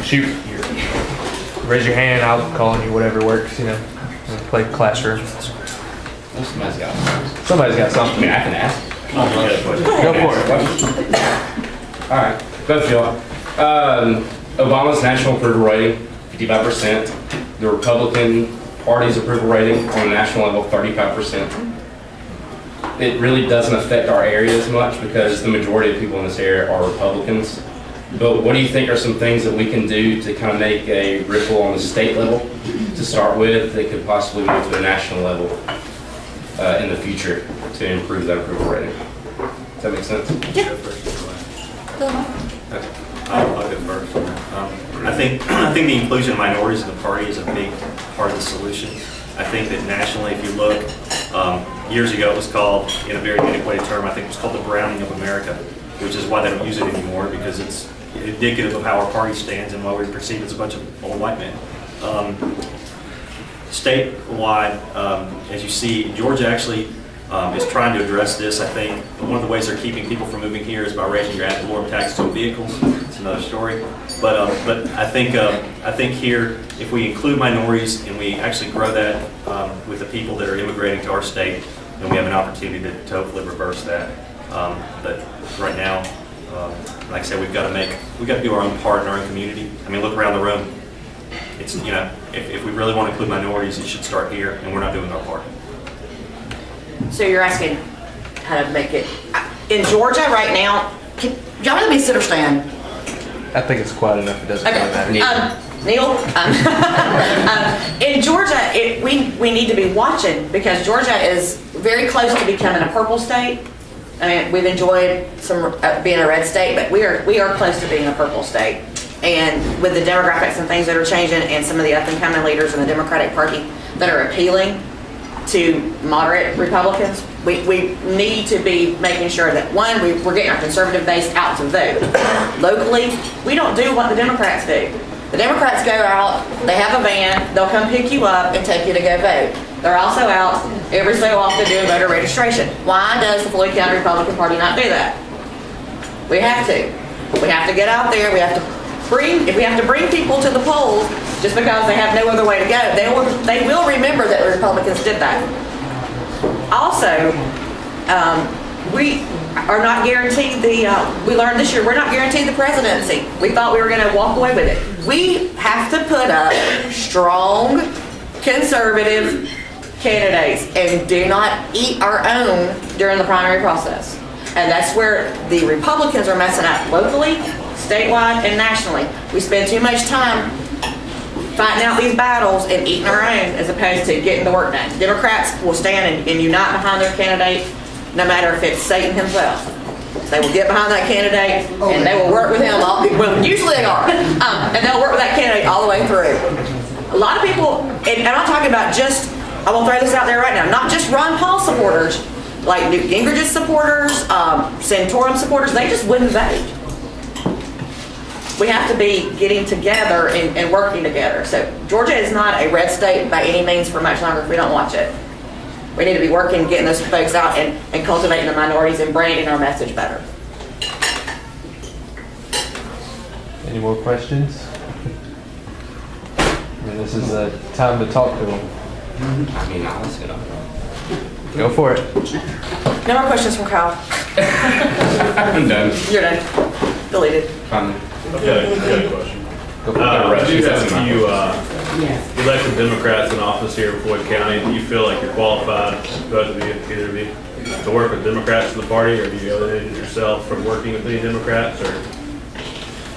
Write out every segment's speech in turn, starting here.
Shoot. Raise your hand. I'll call on you. Whatever works. You know. Play classroom. Somebody's got something. I mean, I can ask. Go for it. All right. Both of y'all. Obama's national approval rating, 55%. The Republican Party's approval rating on a national level, 35%. It really doesn't affect our area as much because the majority of people in this area are Republicans. But what do you think are some things that we can do to kind of make a ripple on the state level to start with that could possibly move to a national level in the future to improve that approval rating? Does that make sense? Yeah. I'll go first. I think the inclusion of minorities in the party is a big part of the solution. I think that nationally, if you look, years ago it was called, in a very antiquated term, I think it was called the browning of America, which is why they don't use it anymore, because it's indicative of how our party stands and why we perceive it's a bunch of old white men. Statewide, as you see, Georgia actually is trying to address this. I think one of the ways they're keeping people from moving here is by raising your ad valorem taxes on vehicles. It's another story. But I think here, if we include minorities and we actually grow that with the people that are immigrating to our state, then we have an opportunity to hopefully reverse that. But right now, like I said, we've got to do our own part in our own community. I mean, look around the room. It's, you know, if we really want to include minorities, it should start here, and we're not doing our part. So you're asking how to make it in Georgia right now? Y'all let me sit or stand? I think it's quiet enough. It doesn't really matter. Neil, in Georgia, we need to be watching because Georgia is very close to becoming a purple state. I mean, we've enjoyed some being a red state, but we are close to being a purple state. And with the demographics and things that are changing, and some of the up-and-coming leaders in the Democratic Party that are appealing to moderate Republicans, we need to be making sure that, one, we're getting our conservative base out to vote. Locally, we don't do what the Democrats do. The Democrats go out, they have a van, they'll come pick you up and take you to go vote. They're also out every so often doing voter registration. Why does the Floyd County Republican Party not do that? We have to. We have to get out there. We have to if we have to bring people to the polls just because they have no other way to go, they will remember that the Republicans did that. Also, we are not guaranteed we learned this year, we're not guaranteed the presidency. We thought we were going to walk away with it. We have to put up strong, conservative candidates and do not eat our own during the primary process. And that's where the Republicans are messing up locally, statewide, and nationally. We spend too much time fighting out these battles and eating our own as opposed to getting the work done. Democrats will stand and unite behind their candidate, no matter if it's Satan himself. They will get behind that candidate and they will work with him. Usually they are. And they'll work with that candidate all the way through. A lot of people, and I'm not talking about just, I will throw this out there right now, not just Ron Paul supporters, like Newt Gingrich's supporters, Santorum supporters, they just wouldn't vote. We have to be getting together and working together. So Georgia is not a red state by any means for much longer if we don't watch it. We need to be working, getting those folks out and cultivating the minorities and branding our message better. Any more questions? I mean, this is a time to talk to them. I mean, honestly, Go for it. No more questions from Kyle. I'm done. You're done. Deleted. Okay, I got a question. We do have a few elected Democrats in office here in Floyd County. Do you feel like you're qualified, both of you, either of you, to work with Democrats in the party, or do you eliminate yourself from working with any Democrats? Or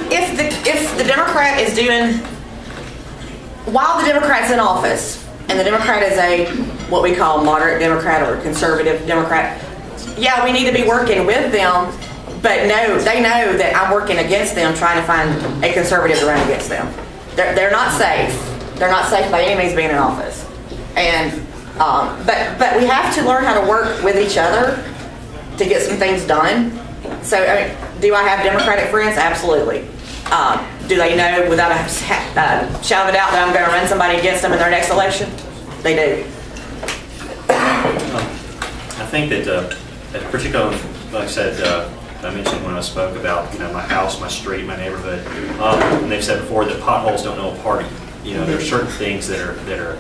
If the Democrat is doing, while the Democrat's in office, and the Democrat is what we call moderate Democrat or conservative Democrat, yeah, we need to be working with them. But no, they know that I'm working against them, trying to find a conservative to run against them. They're not safe. They're not safe by any means being in office. And but we have to learn how to work with each other to get some things done. So I mean, do I have Democratic friends? Absolutely. Do they know without a shadow of a doubt that I'm going to run somebody against them in their next election? They do. I think that particularly, like I said, I mentioned when I spoke about, my house, my street, my neighborhood. And they've said before that potholes don't know a party. There are certain things that are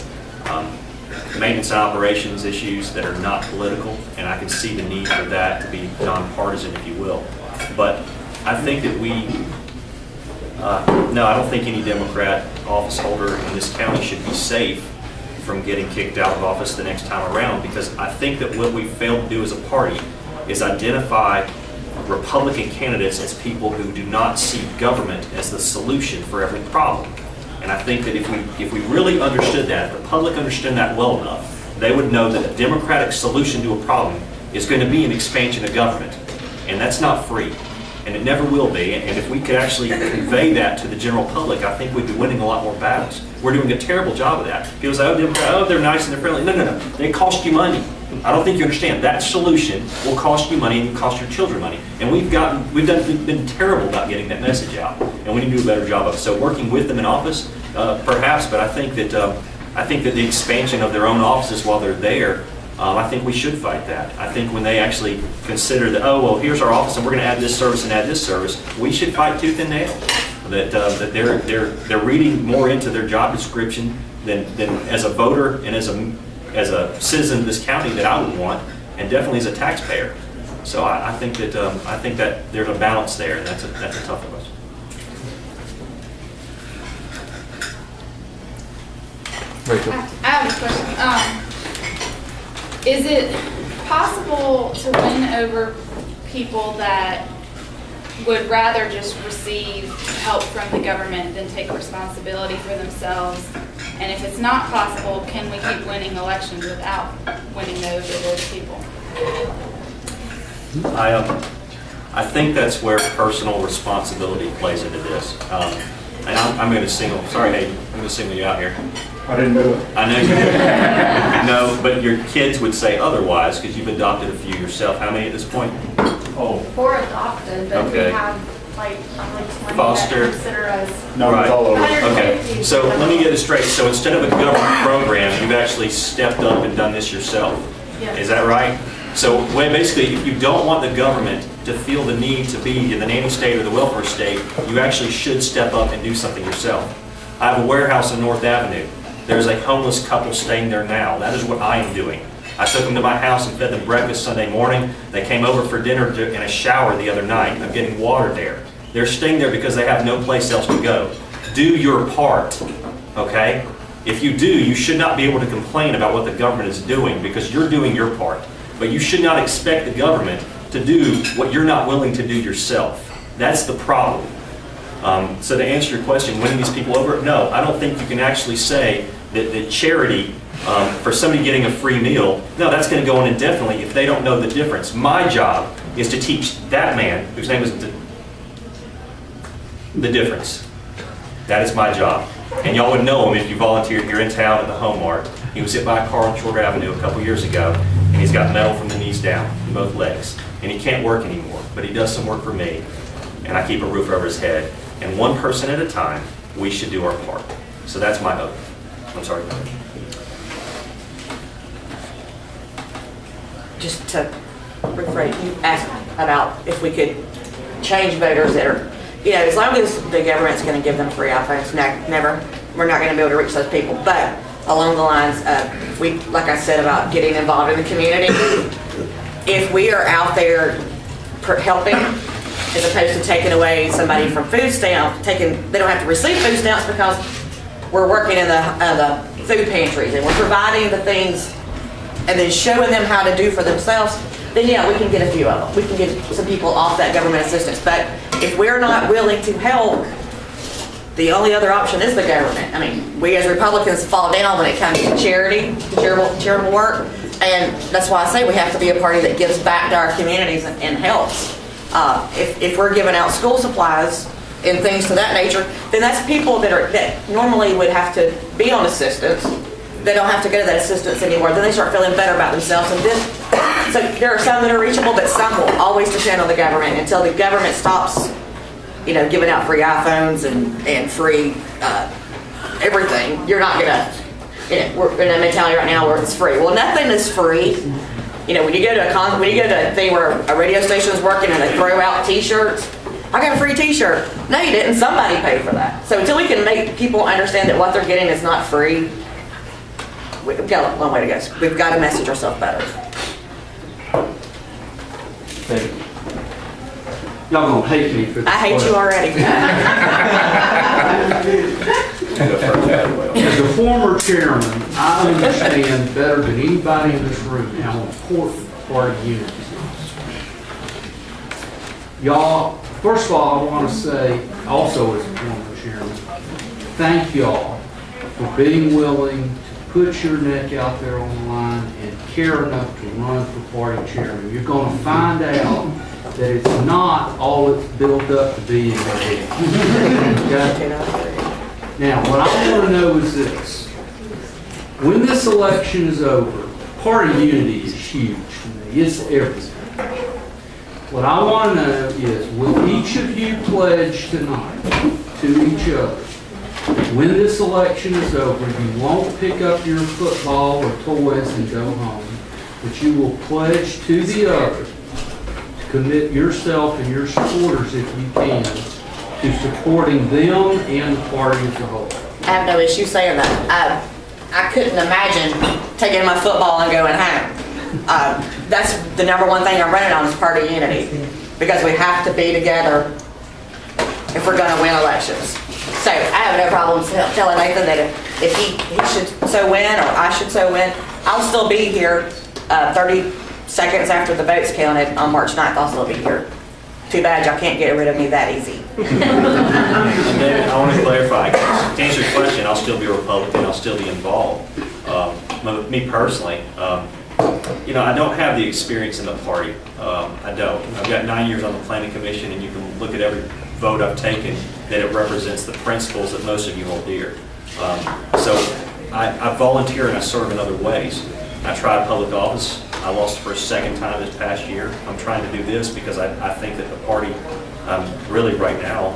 maintenance and operations issues that are not political, and I can see the need for that to be nonpartisan, if you will. But I think that no, I don't think any Democrat office holder in this county should be safe from getting kicked out of office the next time around, because I think that what we failed to do as a party is identify Republican candidates as people who do not see government as the solution for every problem. And I think that if we really understood that, if the public understood that well enough, they would know that a democratic solution to a problem is going to be an expansion of government. And that's not free. And it never will be. And if we could actually convey that to the general public, I think we'd be winning a lot more battles. We're doing a terrible job of that. People say, they're nice and they're friendly. No. They cost you money. I don't think you understand. That solution will cost you money and will cost your children money. And we've been terrible about getting that message out. And we need to do a better job of it. So working with them in office, perhaps, but I think that the expansion of their own offices while they're there, I think we should fight that. I think when they actually consider that, here's our office and we're going to add this service and add this service, we should fight tooth and nail. That they're reading more into their job description than as a voter and as a citizen of this county that I would want, and definitely as a taxpayer. So I think that there's a balance there, and that's a tough one. Rachel. I have a question. Is it possible to win over people that would rather just receive help from the government than take responsibility for themselves? And if it's not possible, can we keep winning elections without winning over those people? I think that's where personal responsibility plays into this. And I'm going to single. Sorry, Hayden, I'm going to single you out here. I didn't do it. I know you did. No, but your kids would say otherwise because you've adopted a few yourself. How many at this point? Oh, We're adopted, but Okay. we have like 20 Foster. that consider us. no, Right. it's all over. Okay, so let me get this straight. So instead of a government program, you've actually stepped up and done this yourself. Yes. Is that right? So basically, if you don't want the government to feel the need to be in the nanny state or the welfare state, you actually should step up and do something yourself. I have a warehouse on North Avenue. There's a homeless couple staying there now. That is what I am doing. I took them to my house and fed them breakfast Sunday morning. They came over for dinner in a shower the other night. I'm getting water there. They're staying there because they have no place else to go. Do your part, okay? If you do, you should not be able to complain about what the government is doing because you're doing your part. But you should not expect the government to do what you're not willing to do yourself. That's the problem. So to answer your question, winning these people over, no, I don't think you can actually say that charity for somebody getting a free meal, no, that's going to go on indefinitely if they don't know the difference. My job is to teach that man, whose name is the difference. That is my job. And y'all would know him if you volunteered here in town at the Home Mart. He was hit by a car on Short Avenue a couple years ago, and he's got metal from the knees down in both legs. And he can't work anymore, but he does some work for me, and I keep a roof over his head. And one person at a time, we should do our part. So that's my hope. I'm sorry. Just to rephrase, you asked about if we could change voters that are, as long as the government's going to give them free iPhones, never, we're not going to be able to reach those people. But along the lines of, like I said, about getting involved in the community, if we are out there helping, as opposed to taking away somebody from food stamps, they don't have to receive food stamps because we're working in the food pantries and we're providing the things and then showing them how to do for themselves, then yeah, we can get a few of them. We can get some people off that government assistance. But if we're not willing to help, the only other option is the government. I mean, we as Republicans fall down when it comes to charitable work. And that's why I say we have to be a party that gives back to our communities and helps. If we're giving out school supplies and things to that nature, then that's people that normally would have to be on assistance. They don't have to go to that assistance anymore. Then they start feeling better about themselves. So there are some that are reachable, but some will always depend on the government until the government stops, giving out free iPhones and free everything. You're not gonna. We're in a mentality right now where it's free. Well, nothing is free. You know, when you go to a thing where a radio station's working and they throw out t-shirts, I got a free t-shirt. No, you didn't. Somebody paid for that. So until we can make people understand that what they're getting is not free, we've got a long way to go. We've got to message ourselves better. Y'all gonna hate me for this. I hate you already. As a former chairman, I understand better than anybody in this room how important party unity is. Y'all, first of all, I want to say, also as a former chairman, thank y'all for being willing to put your neck out there on the line and care enough to run for party chairman. You're going to find out that it's not all it's built up to be in your head. Okay? Now, what I want to know is this. When this election is over, party unity is huge to me. It's everything. What I want to know is, will each of you pledge tonight to each other, when this election is over, you won't pick up your football or toys and go home, but you will pledge to the other to commit yourself and your supporters, if you can, to supporting them and the party as a whole. I have no issue saying that. I couldn't imagine taking my football and going home. That's the number one thing I'm running on is party unity, because we have to be together if we're going to win elections. So I have no problem telling Nathan that if he should so win or I should so win, I'll still be here 30 seconds after the vote's counted on March 9th. I'll still be here. Too bad y'all can't get rid of me that easy. And David, I want to clarify, to answer your question, I'll still be a Republican, I'll still be involved. Me personally, you know, I don't have the experience in the party. I don't. I've got 9 years on the planning commission, and you can look at every vote I've taken that it represents the principles that most of you hold dear. So I volunteer and I serve in other ways. I tried public office. I lost for a second time this past year. I'm trying to do this because I think that the party, really right now,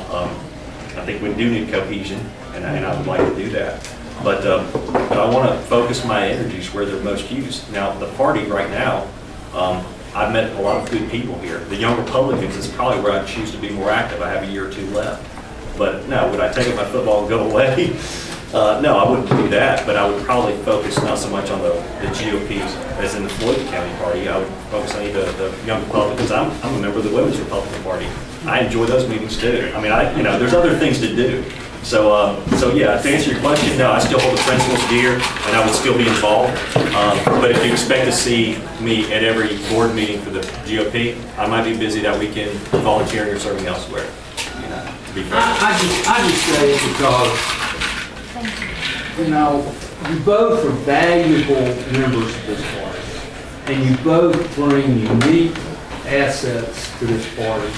I think we do need cohesion, and I would like to do that. But I want to focus my energies where they're most used. Now, the party right now, I've met a lot of good people here. The young Republicans is probably where I'd choose to be more active. I have a year or two left. But no, would I take up my football and go away? No, I wouldn't do that, but I would probably focus not so much on the GOP as in the Floyd County Party. I would focus on the young Republicans. I'm a member of the Women's Republican Party. I enjoy those meetings too. I mean, there's other things to do. So yeah, to answer your question, no, I still hold the principles dear, and I would still be involved. But if you expect to see me at every board meeting for the GOP, I might be busy that weekend volunteering or serving elsewhere. You know, to be fair. I just say it because, you know, you both are valuable members of this party, and you both bring unique assets to this party.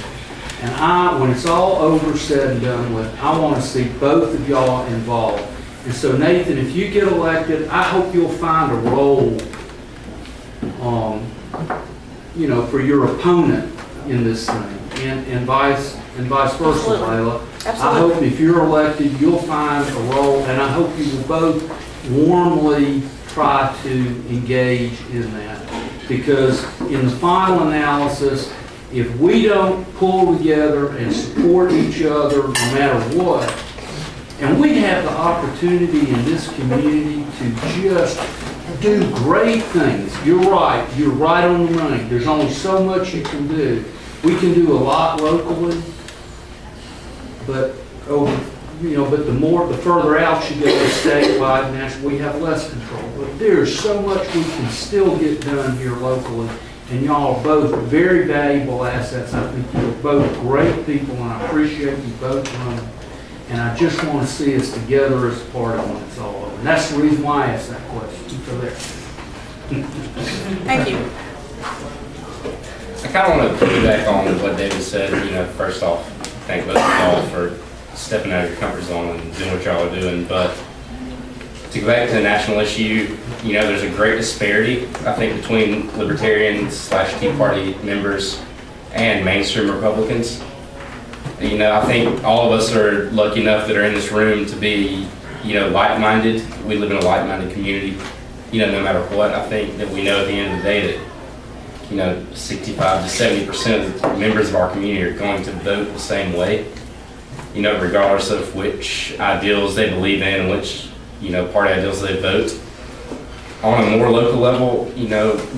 And when it's all over, said and done with, I want to see both of y'all involved. And so, Nathan, if you get elected, I hope you'll find a role, you know, for your opponent in this thing, and vice versa, Layla. I hope if you're elected, you'll find a role, and I hope you will both warmly try to engage in that. Because in the final analysis, if we don't pull together and support each other no matter what, and we have the opportunity in this community to just do great things. You're right on the money. There's only so much you can do. We can do a lot locally, but the further out you go, statewide, national, we have less control. But there's so much we can still get done here locally. And y'all are both very valuable assets. I think you're both great people, and I appreciate you both running. And I just want to see us together as a party when it's all over. And that's the reason why I asked that question. So there. Thank you. I kind of want to piggyback on what David said. You know, first off, thank both of y'all for stepping out of your comfort zone and doing what y'all are doing. But to go back to the national issue, you know, there's a great disparity, I think, between Libertarians/Tea Party members and mainstream Republicans. You know, I think all of us are lucky enough that are in this room to be, you know, like-minded. We live in a like-minded community. You know, no matter what, I think that we know at the end of the day that 65 to 70% of the members of our community are going to vote the same way, regardless of which ideals they believe in and which, party ideals they vote. On a more local level,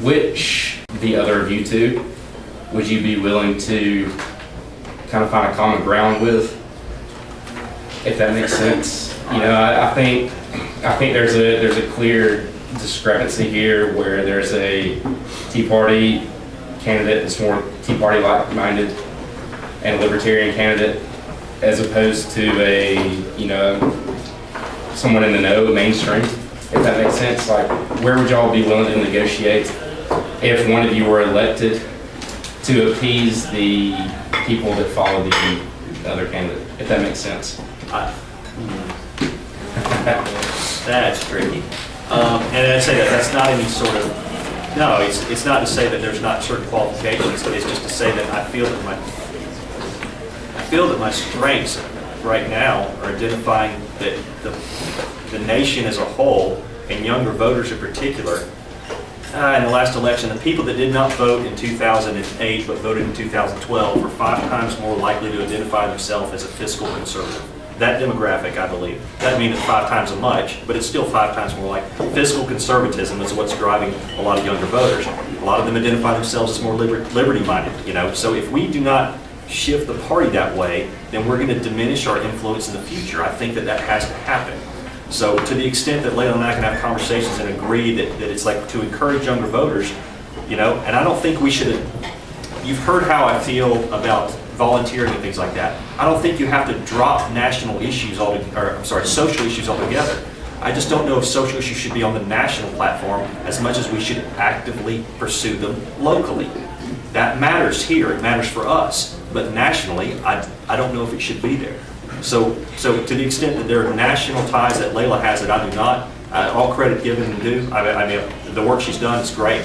which the other of you two would you be willing to kind of find a common ground with, if that makes sense? I think there's a clear discrepancy here where there's a Tea Party candidate that's more Tea Party like-minded and a Libertarian candidate, as opposed to someone in the know, mainstream, if that makes sense. Like, where would y'all be willing to negotiate if one of you were elected to appease the people that follow the other candidate, if that makes sense? That's tricky. And I'd say that's not any sort of, no, it's not to say that there's not certain qualifications. It's just to say that I feel that my strengths right now are identifying that the nation as a whole, and younger voters in particular, in the last election, the people that did not vote in 2008 but voted in 2012 were 5 times more likely to identify themselves as a fiscal conservative. That demographic, I believe. Doesn't mean it's 5 times as much, but it's still 5 times more like fiscal conservatism is what's driving a lot of younger voters. A lot of them identify themselves as more liberty-minded, So if we do not shift the party that way, then we're going to diminish our influence in the future. I think that has to happen. So to the extent that Layla and I can have conversations and agree that it's like to encourage younger voters, and I don't think we should, you've heard how I feel about volunteering and things like that. I don't think you have to drop national issues social issues altogether. I just don't know if social issues should be on the national platform as much as we should actively pursue them locally. That matters here, it matters for us, but nationally, I don't know if it should be there. So to the extent that there are national ties that Layla has that I do not, all credit given and due. I mean, the work she's done is great,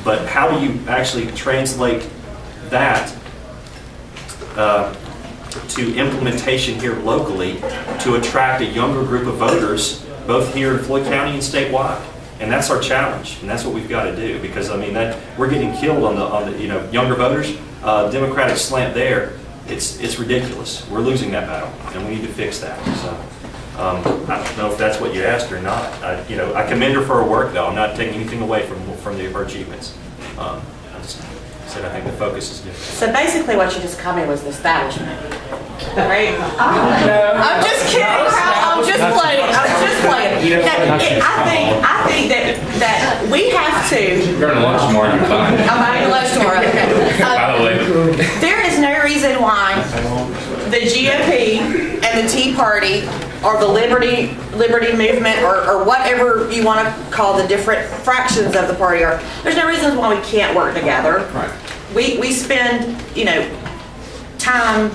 but how do you actually translate that to implementation here locally to attract a younger group of voters, both here in Floyd County and statewide? And that's our challenge, and that's what we've got to do, because I mean that we're getting killed on the younger voters. Democratic slant there. It's ridiculous. We're losing that battle, and we need to fix that. So I don't know if that's what you asked or not. I commend her for her work, though. I'm not taking anything away from her achievements. I just said I think the focus is different. So basically what you just commented was the establishment, right? I'm just kidding, Kyle. I'm just playing. I think that we have to. You're going to lunch tomorrow, you're fine. I'm having lunch tomorrow. Okay. By the way. There is no reason why the GOP and the Tea Party or the Liberty Movement or whatever you want to call the different fractions of the party are, there's no reason why we can't work together. Right. We spend, time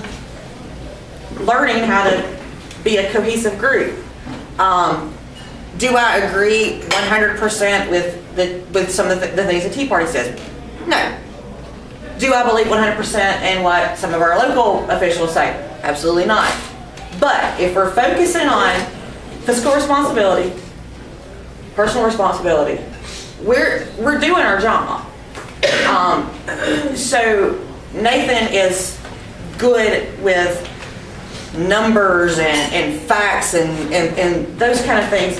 learning how to be a cohesive group. Do I agree 100% with some of the things the Tea Party says? No. Do I believe 100% in what some of our local officials say? Absolutely not. But if we're focusing on fiscal responsibility, personal responsibility, we're doing our job. So Nathan is good with numbers and facts and those kind of things.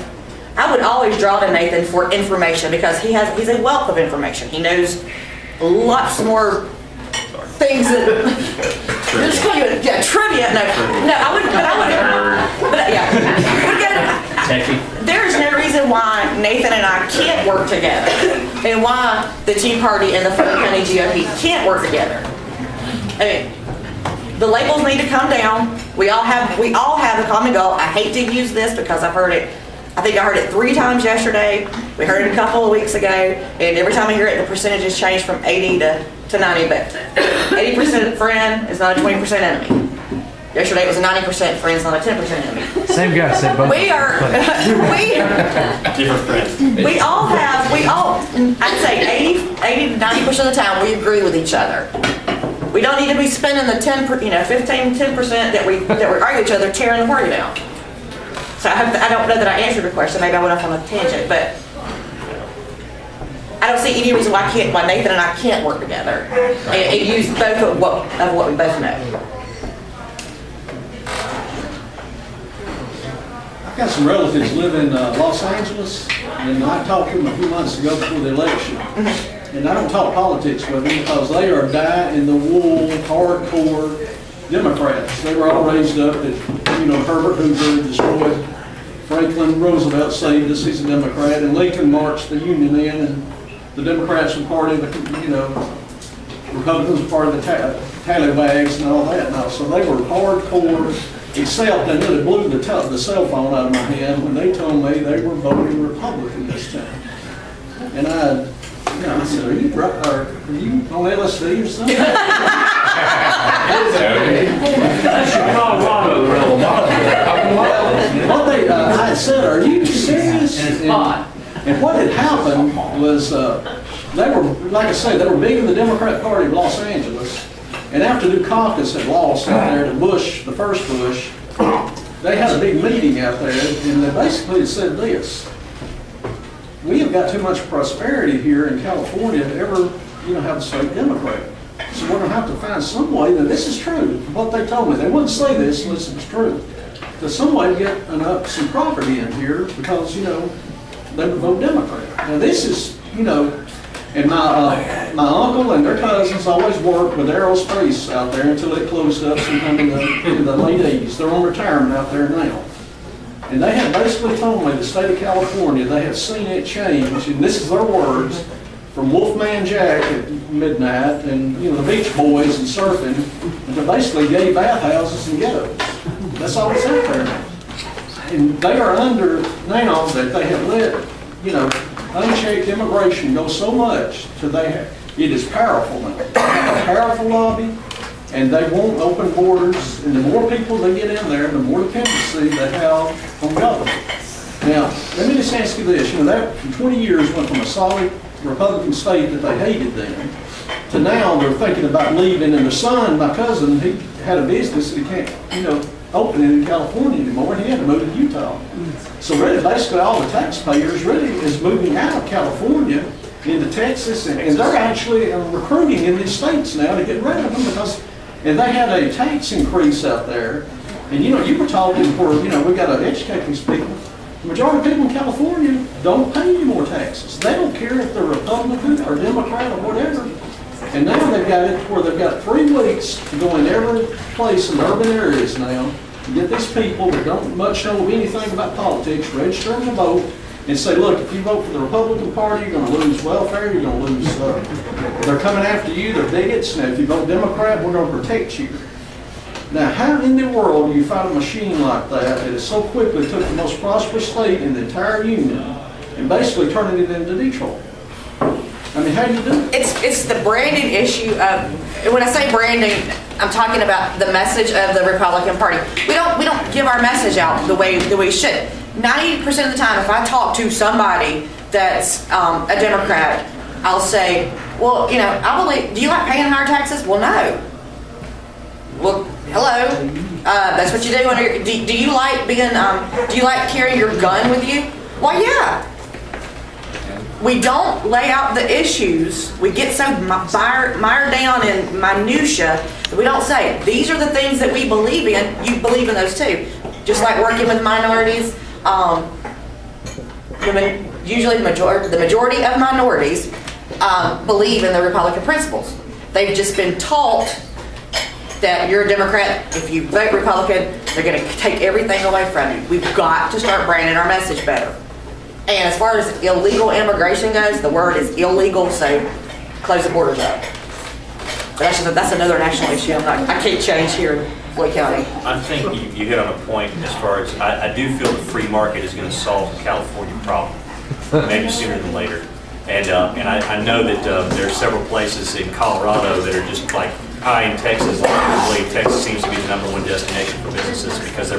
I would always draw to Nathan for information because he's a wealth of information. He knows lots more things that just call you trivia. No, I wouldn't. There is no reason why Nathan and I can't work together, and why the Tea Party and the Floyd County GOP can't work together. I mean, the labels need to come down. We all have a common goal. I hate to use this because I've heard it. I think I heard it 3 times yesterday. We heard it a couple of weeks ago, and every time I hear it, the percentages change from 80 to 90. But 80% friend is not a 20% enemy. Yesterday it was a 90% friend, is not a 10% enemy. Same guy said both. Different friends. We all, I'd say 80 to 90% of the time we agree with each other. We don't need to be spending the 10%, 10% that we argue with each other, tearing the party down. So I don't know that I answered the question. Maybe I went off on a tangent, but I don't see any reason why Nathan and I can't work together and use both of what we both know. I've got some relatives live in Los Angeles, and I talked to them a few months ago before the election. And I don't talk politics with them because they are dyed-in-the-wool, hardcore Democrats. They were all raised up that, Herbert Hoover destroyed Franklin Roosevelt, saved us, he's a Democrat, and Lincoln marched the Union in, and the Democrats were part of the, Republicans were part of the tallywags and all that. And all. So they were hardcore, except they really blew the cell phone out of my hand when they told me they were voting Republican this time. And I said, are you on LSD or something? What I said, are you serious? And what had happened was they were, like I say, they were big in the Democrat Party of Los Angeles. And after Dukakis had lost out there to Bush, the first Bush, they had a big meeting out there, and they basically said this: we have got too much prosperity here in California to ever, have a straight Democrat. So we're going to have to find some way, that this is true, what they told me. They wouldn't say this unless it was true. There's some way to get some property in here because, they would vote Democrat. Now this is, and my uncle and their cousins always worked with aerospace out there until it closed up sometime in the late 80s. They're on retirement out there now. And they had basically told me the state of California, they had seen it change, and this is their words, from Wolfman Jack at midnight and, the Beach Boys and surfing, and to basically gay bathhouses and ghettos. That's all that's out there now. And they are under now that they have let, unchecked immigration go so much to it is powerful now. They have a powerful lobby, and they won't open borders, and the more people they get in there, the more dependency they have on government. Now, let me just ask you this, that for 20 years went from a solid Republican state that they hated them, to now they're thinking about leaving, and their son, my cousin, he had a business that he can't, open it in California anymore, and he had to move to Utah. So really, basically all the taxpayers really is moving out of California into Texas, and they're actually recruiting in these states now to get rid of them and they had a tax increase out there, and you were talking where, we got to educate these people. The majority of people in California don't pay any more taxes. They don't care if they're Republican or Democrat or whatever. And now they've got it where they've got 3 weeks to go in every place in the urban areas now to get these people that don't much know anything about politics, register them to vote, and say, look, if you vote for the Republican Party, you're going to lose welfare, you're going to lose, they're coming after you, they're bigots. Now, if you vote Democrat, we're going to protect you. Now, how in the world do you find a machine like that has so quickly took the most prosperous state in the entire union and basically turning it into Detroit? I mean, how do you do it? It's the branding issue of, when I say branding, I'm talking about the message of the Republican Party. We don't give our message out the way we should. 90% of the time, if I talk to somebody that's a Democrat, I'll say, well, I believe, do you like paying higher taxes? Well, no. Well, hello. That's what you do when you're, do you like being, do you like carrying your gun with you? Well, yeah. We don't lay out the issues. We get so mired down in minutia that we don't say, these are the things that we believe in. You believe in those too. Just like working with minorities. Usually the majority of minorities believe in the Republican principles. They've just been taught that you're a Democrat. If you vote Republican, they're going to take everything away from you. We've got to start branding our message better. And as far as illegal immigration goes, the word is illegal, so close the borders up. But that's another national issue. I can't change here in Floyd County. I think you hit on a point as far as, I do feel the free market is going to solve the California problem, maybe sooner than later. And I know that there are several places in Colorado that are just like high in Texas. I believe Texas seems to be the #1 destination for businesses because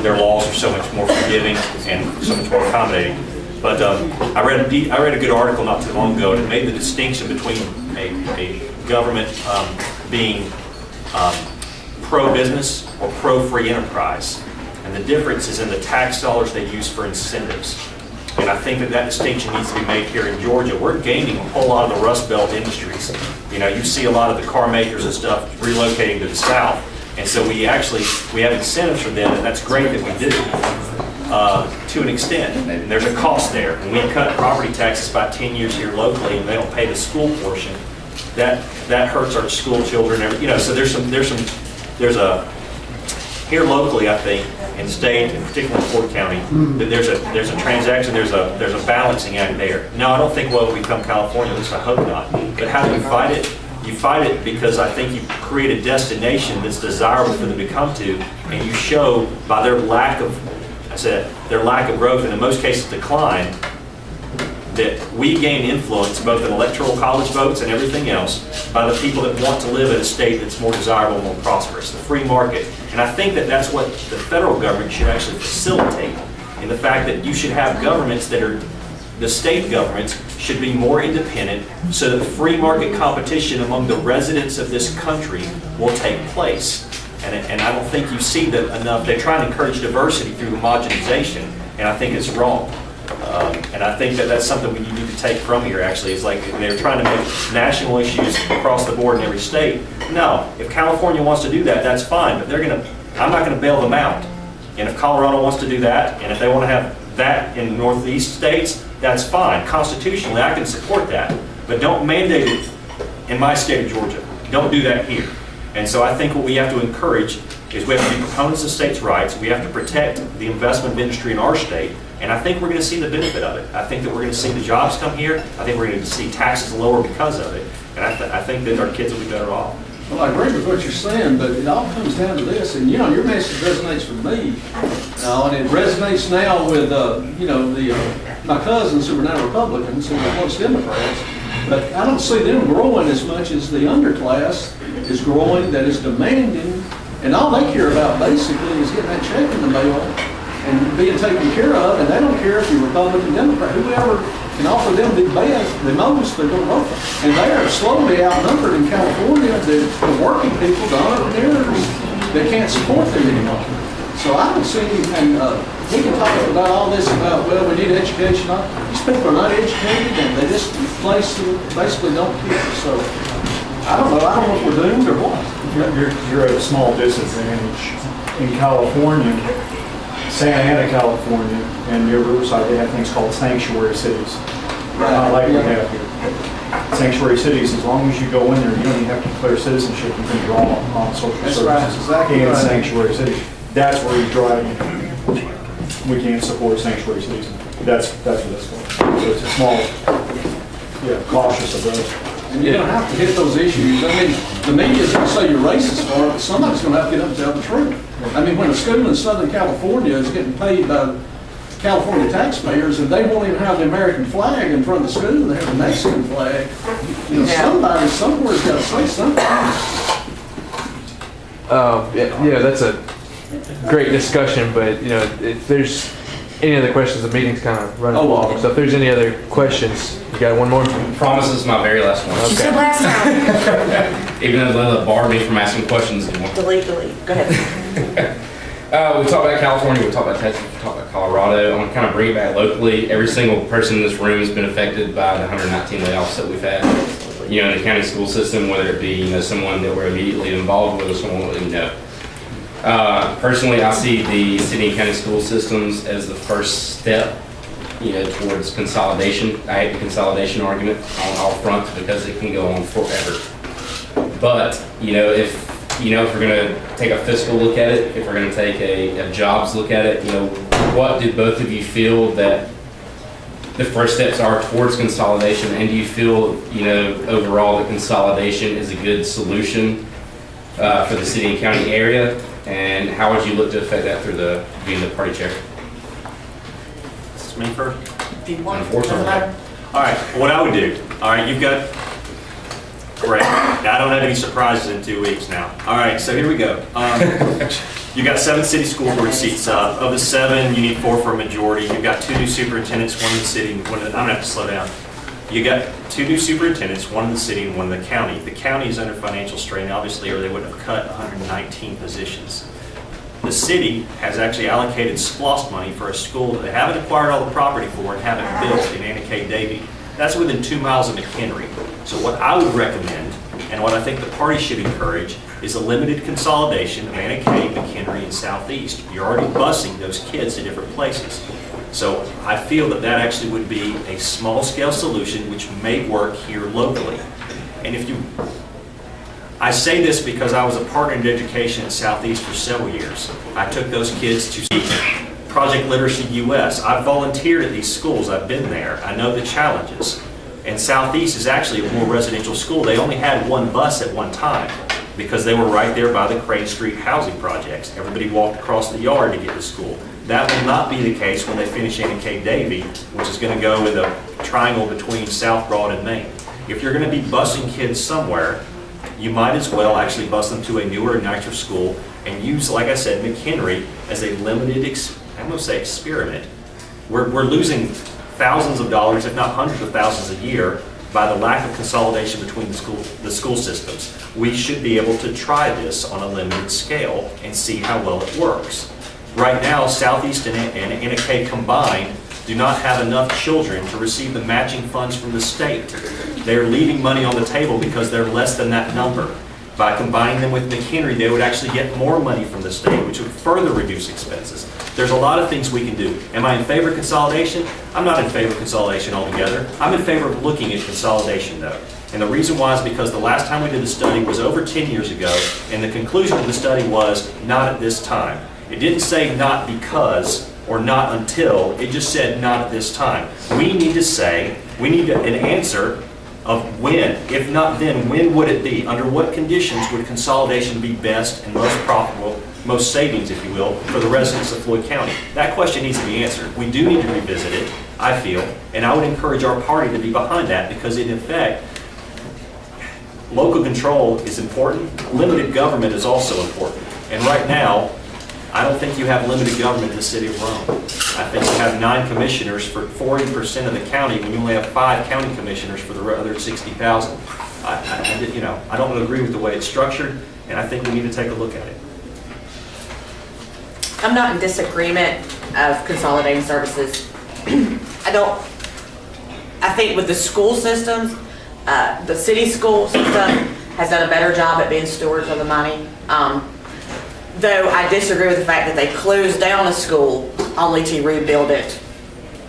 their laws are so much more forgiving and so much more accommodating. But I read a good article not too long ago, and it made the distinction between a government being pro-business or pro-free enterprise. And the difference is in the tax dollars they use for incentives. And I think that that distinction needs to be made here in Georgia. We're gaining a whole lot of the Rust Belt industries. You know, you see a lot of the car makers and stuff relocating to the south. And so we have incentives for them, and that's great that we do to an extent. And there's a cost there. When we cut property taxes by 10 years here locally and they don't pay the school portion, that hurts our school children. You know, so here locally, I think, in state, and particularly in Ford County, that there's a transaction, there's a balancing act there. Now, I don't think we'll become California, at least I hope not. But how do you fight it? You fight it because I think you create a destination that's desirable for them to come to, and you show by their lack of growth, and in most cases decline, that we gain influence, both in electoral college votes and everything else, by the people that want to live in a state that's more desirable and more prosperous, the free market. And I think that that's what the federal government should actually facilitate, in the fact that you should have governments that are, the state governments should be more independent so that free market competition among the residents of this country will take place. And I don't think you see that enough. They try to encourage diversity through homogenization, and I think it's wrong. And I think that that's something we need to take from here, actually. It's like they're trying to make national issues across the board in every state. No, if California wants to do that, that's fine, but I'm not gonna bail them out. And if Colorado wants to do that, and if they wanna have that in northeast states, that's fine. Constitutionally, I can support that. But don't mandate it in my state of Georgia. Don't do that here. And so I think what we have to encourage is we have to be proponents of states' rights. We have to protect the investment industry in our state. And I think we're going to see the benefit of it. I think that we're going to see the jobs come here. I think we're going to see taxes lower because of it. And I think that our kids will be better off. Well, I agree with what you're saying, but it all comes down to this, and you know, your message resonates with me, and it resonates now with, my cousins who are now Republicans, who are once Democrats, but I don't see them growing as much as the underclass is growing, that is demanding, and all they care about basically is getting that check in the mail and being taken care of, and they don't care if you're Republican, Democrat, whoever can offer them the best, the most, they're going to vote for. And they are slowly outnumbered in California, the working people, the entrepreneurs, they can't support them anymore. So I don't see, and we can talk about all this about, well, we need education. These people are not educated, and they just basically don't care. So I don't know if we're doomed or what. You're at a small disadvantage. In California, Santa Ana, California, and near Riverside, they have things called sanctuary cities. Not like we have here. Sanctuary cities, as long as you go in there, you don't even have to declare citizenship. You can draw on social services. Right, exactly in right. sanctuary cities. That's where you drive. We can't support sanctuary cities. That's what that's called. So it's a small, cautious of those. And you don't have to hit those issues. I mean, the media's going to say you're racist for it, but somebody's going to have to get up and tell the truth. I mean, when a school in Southern California is getting paid by California taxpayers and they won't even have the American flag in front of the school, they have the Mexican flag, somebody somewhere's got to say something. That's a great discussion, but if there's any other questions, the meeting's kind of running long. So if there's any other questions, you got one more? Promise this is my very last one. You said last time. Even though they barred me from asking questions anymore. Delete. Go ahead. We talked about California, we talked about Texas, we talked about Colorado. I want to kind of bring it back locally. Every single person in this room has been affected by the 119 layoffs that we've had. In the county school system, whether it be someone that we're immediately involved with or someone that we know. Personally, I see the city and county school systems as the first step, towards consolidation. I hate the consolidation argument on all fronts because it can go on forever. But, if we're going to take a fiscal look at it, if we're going to take a jobs look at it, what do both of you feel that the first steps are towards consolidation? And do you feel, overall that consolidation is a good solution for the city and county area? And how would you look to affect that through being the party chair? This is me first. If you want. Unfortunately. All right, what I would do, all right, you've got, great. I don't have any surprises in 2 weeks now. All right, so here we go. You got 7 city school board seats. Of the 7, you need 4 for a majority. You've got 2 new superintendents, 1 in the city, I'm going to have to slow down. You got 2 new superintendents, 1 in the city and 1 in the county. The county is under financial strain, obviously, or they wouldn't have cut 119 positions. the city has actually allocated SPLOST money for a school that they haven't acquired all the property for and haven't built in Anna K. Davie. That's within 2 miles of McHenry. So what I would recommend, and what I think the party should encourage, is a limited consolidation of Anna K., McHenry, and Southeast. You're already busing those kids to different places. So I feel that that actually would be a small-scale solution which may work here locally. And I say this because I was a partner in education at Southeast for several years. I took those kids to Project Literacy US. I've volunteered at these schools. I've been there. I know the challenges. And Southeast is actually a more residential school. They only had one bus at one time because they were right there by the Crane Street housing projects. Everybody walked across the yard to get to school. That will not be the case when they finish Anna K. Davie, which is going to go in the triangle between South Broad and Main. If you're going to be busing kids somewhere, you might as well actually bus them to a newer and nicer school and use, like I said, McHenry as a limited, I'm going to say experiment. We're losing thousands of dollars, if not hundreds of thousands a year, by the lack of consolidation between the school systems. We should be able to try this on a limited scale and see how well it works. Right now, Southeast and Anna K. combined do not have enough children to receive the matching funds from the state. They're leaving money on the table because they're less than that number. By combining them with McHenry, they would actually get more money from the state, which would further reduce expenses. There's a lot of things we can do. Am I in favor of consolidation? I'm not in favor of consolidation altogether. I'm in favor of looking at consolidation, though. And the reason why is because the last time we did the study was over 10 years ago, and the conclusion of the study was not at this time. It didn't say not because or not until, it just said not at this time. We need to say, we need an answer of when. If not then, when would it be? Under what conditions would consolidation be best and most profitable, most savings, if you will, for the residents of Floyd County? That question needs to be answered. We do need to revisit it, I feel, and I would encourage our party to be behind that because in effect, local control is important. Limited government is also important. And right now, I don't think you have limited government in the city of Rome. I think you have 9 commissioners for 40% of the county when you only have 5 county commissioners for the other 60,000. I don't agree with the way it's structured, and I think we need to take a look at it. I'm not in disagreement of consolidating services. I think with the school systems, the city school system has done a better job at being stewards of the money. Though I disagree with the fact that they closed down a school only to rebuild it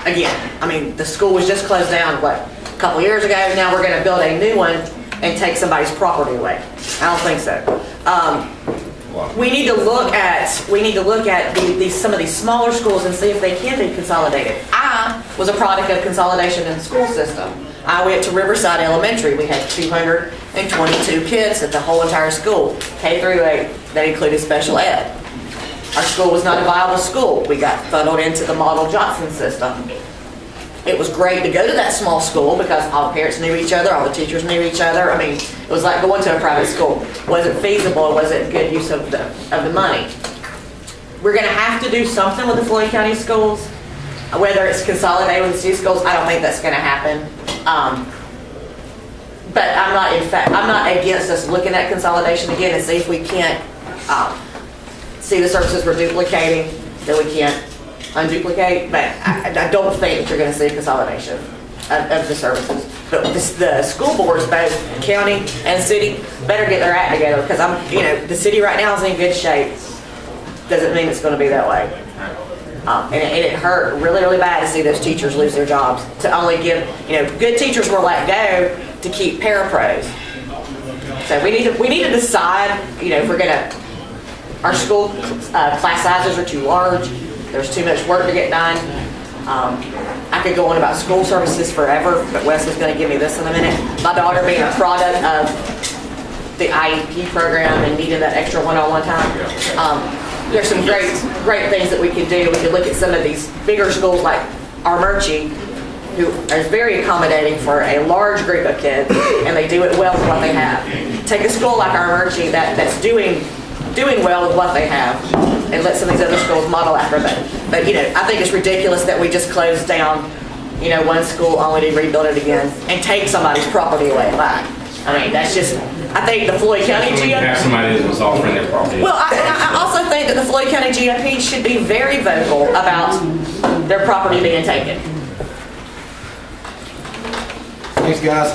again. I mean, the school was just closed down, what, a couple years ago? Now we're going to build a new one and take somebody's property away. I don't think so. We need to look at some of these smaller schools and see if they can be consolidated. I was a product of consolidation in the school system. I went to Riverside Elementary. We had 222 kids at the whole entire school, K through 8. That included special ed. Our school was not a viable school. We got funneled into the Model Johnson system. It was great to go to that small school because all the parents knew each other, all the teachers knew each other. I mean, it was like going to a private school. Was it feasible? Was it good use of the money? We're going to have to do something with the Floyd County schools. Whether it's consolidated with the city schools, I don't think that's going to happen. But I'm not against us looking at consolidation again and see if we can't see the services we're duplicating that we can't unduplicate. But I don't think that you're going to see a consolidation of the services. But the school boards, both county and city, better get their act together because the city right now is in good shape. Doesn't mean it's going to be that way. And it hurt really, really bad to see those teachers lose their jobs. To only give, good teachers were let go to keep parapros. So we need to decide, if we're gonna, our school class sizes are too large. There's too much work to get done. I could go on about school services forever, but Wes is going to give me this in a minute. My daughter being a product of the IEP program and needed that extra one-on-one time. There's some great things that we could do. We could look at some of these bigger schools like Armurchie, who is very accommodating for a large group of kids, and they do it well with what they have. Take a school like Armurchie that's doing well with what they have, and let some of these other schools model after them. But I think it's ridiculous that we just close down, one school only to rebuild it again and take somebody's property away back. I mean, that's just I think the Floyd County We have GOP. somebody that was offering their property. Well, I also think that the Floyd County GOP should be very vocal about their property being taken. Thanks, guys.